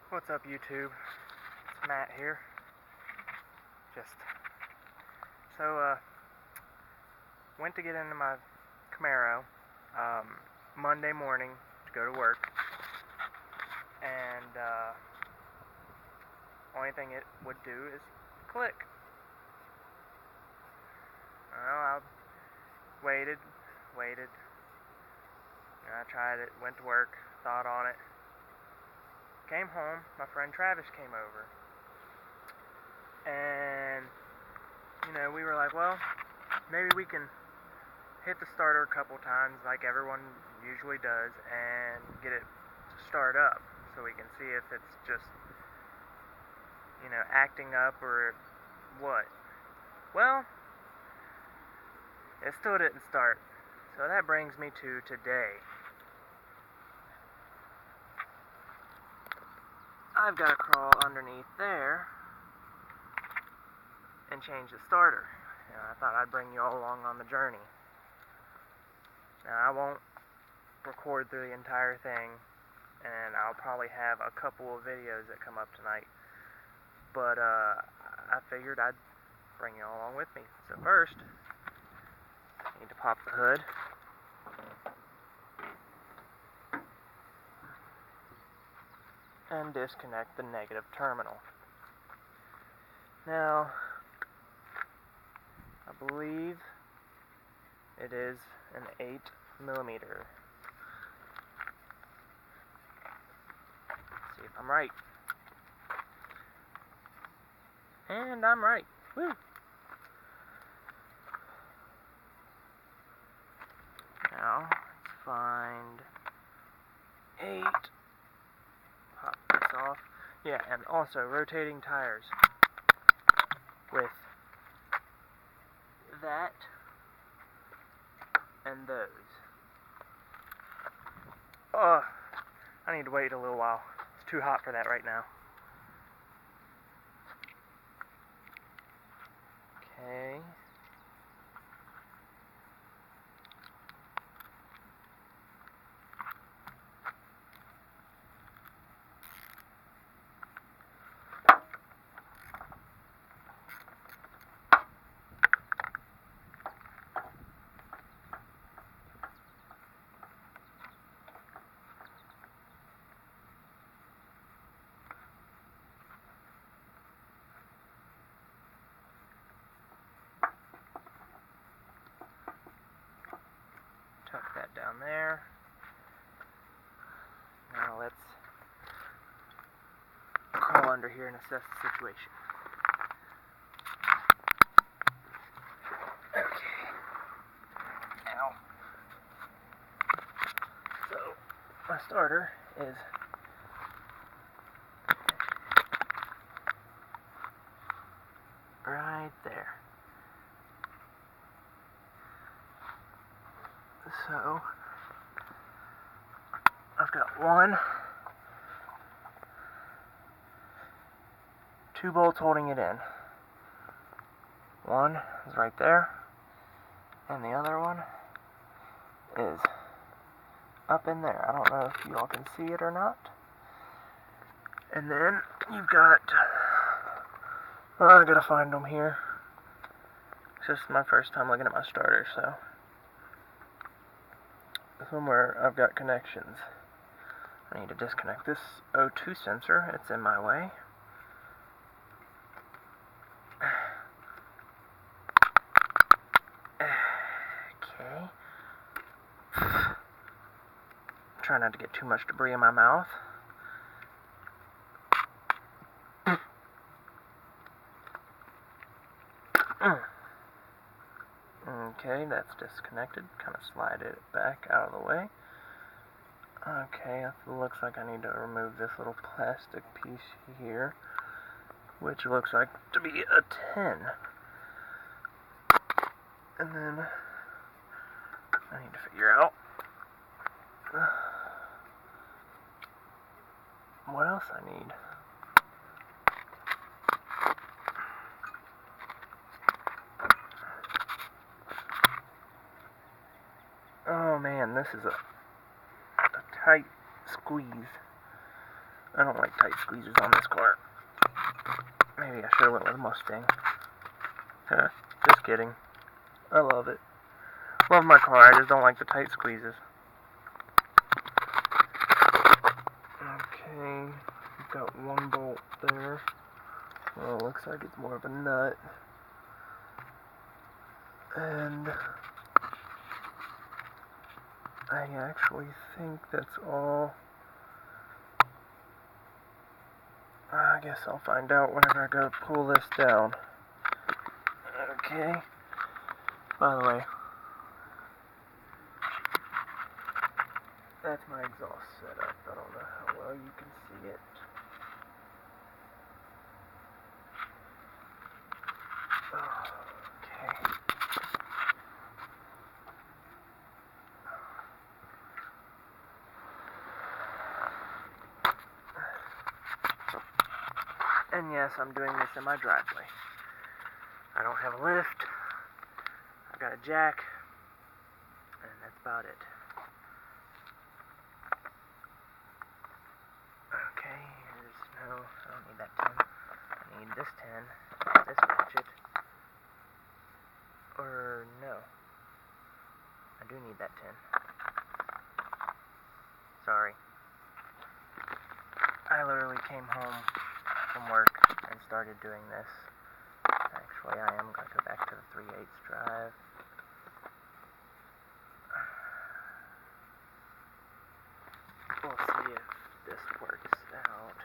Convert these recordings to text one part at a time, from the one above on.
What's up, YouTube? It's Matt here. Went to get into my Camaro Monday morning to go to work, and only thing it would do is click. I waited. I tried it, went to work, thought on it. Came home, my friend Travis came over. And, we were like, well, maybe we can hit the starter a couple times like everyone usually does and get it to start up so we can see if it's just, acting up or what. Well, it still didn't start. So that brings me to today. I've got to crawl underneath there and change the starter. I thought I'd bring you all along on the journey. Now, I won't record through the entire thing, and I'll probably have a couple of videos that come up tonight. But I figured I'd bring you all along with me. So first, I need to pop the hood. And disconnect the negative terminal. Now, I believe it is an 8mm. Let's see if I'm right. And I'm right. Woo! Now, let's find 8. Pop this off. Yeah, and also rotating tires with that and those. Oh, I need to wait a little while. It's too hot for that right now. Okay. Tuck that down there. Now let's crawl under here and assess the situation. Okay. Ow. So, my starter is right there. So, I've got 2 bolts holding it in. One is right there, and the other one is up in there. I don't know if you all can see it or not. And then you've got, I gotta find them here. It's just my first time looking at my starter, so somewhere I've got connections. I need to disconnect this O2 sensor. It's in my way. Okay. Try not to get too much debris in my mouth. Okay, that's disconnected. Kind of slide it back out of the way. Okay, it looks like I need to remove this little plastic piece here, which looks like to be a 10. And then I need to figure out what else I need. Oh man, this is a tight squeeze. I don't like tight squeezers on this car. Maybe I should have went with a Mustang. Just kidding. I love it. Love my car, I just don't like the tight squeezes. Okay, we've got one bolt there. Well, it looks like it's more of a nut. And I actually think that's all. I guess I'll find out whenever I go pull this down. Okay. By the way, that's my exhaust setup. I don't know how well you can see it. Okay. And yes, I'm doing this in my driveway. I don't have a lift. I've got a jack. And that's about it. Okay, here's no, I don't need that 10. I need this 10, this ratchet. Or no. I do need that 10. Sorry. I literally came home from work and started doing this. Actually, I am going to go back to the 3/8 drive. We'll see if this works out.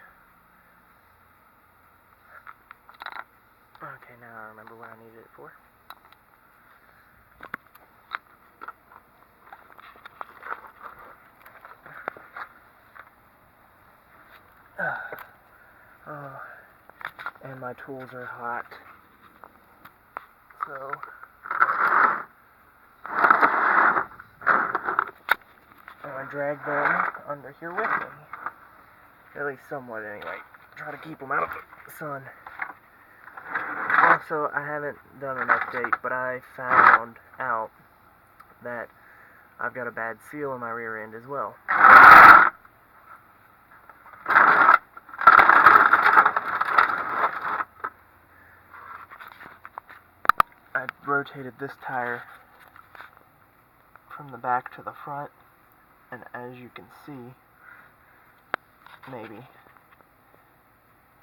Okay, now I remember what I needed it for. Oh, and my tools are hot. So I'm gonna drag them under here with me. At least somewhat, anyway. Try to keep them out of the sun. Also, I haven't done an update, but I found out that I've got a bad seal in my rear end as well. I rotated this tire from the back to the front, and as you can see, maybe,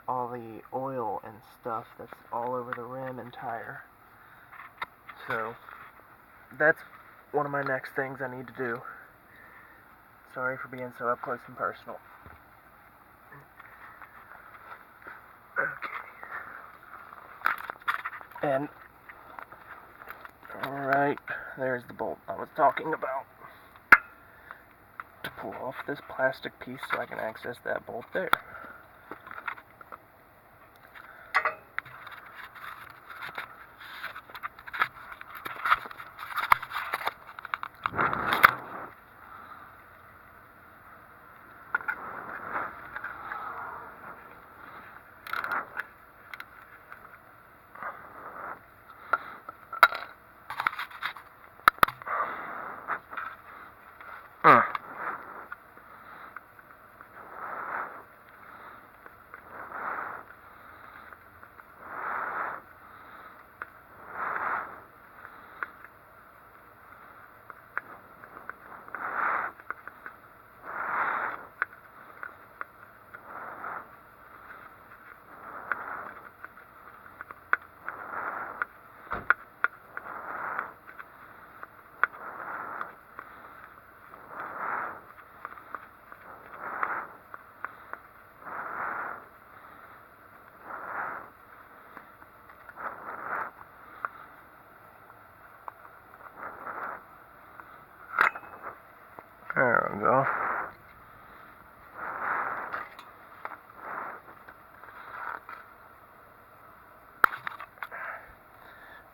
all the oil and stuff that's all over the rim and tire. So, that's one of my next things I need to do. Sorry for being so up close and personal. Okay. And, alright, there's the bolt I was talking about. To pull off this plastic piece so I can access that bolt there. There we go.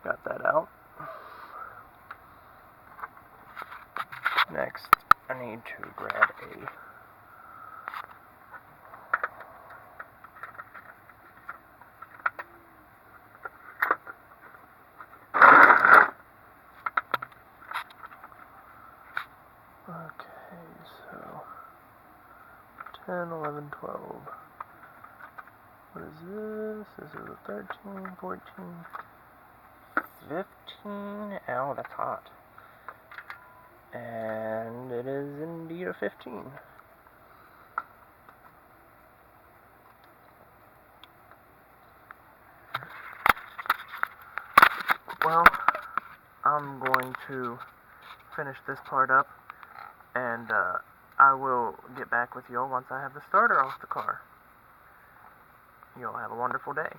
Got that out. Next, I need to grab a 10, 11, 12. What is this? This is a 13, 14, 15. Ow, that's hot. And it is indeed a 15. Well, I'm going to finish this part up, and I will get back with y'all once I have the starter off the car. Y'all have a wonderful day.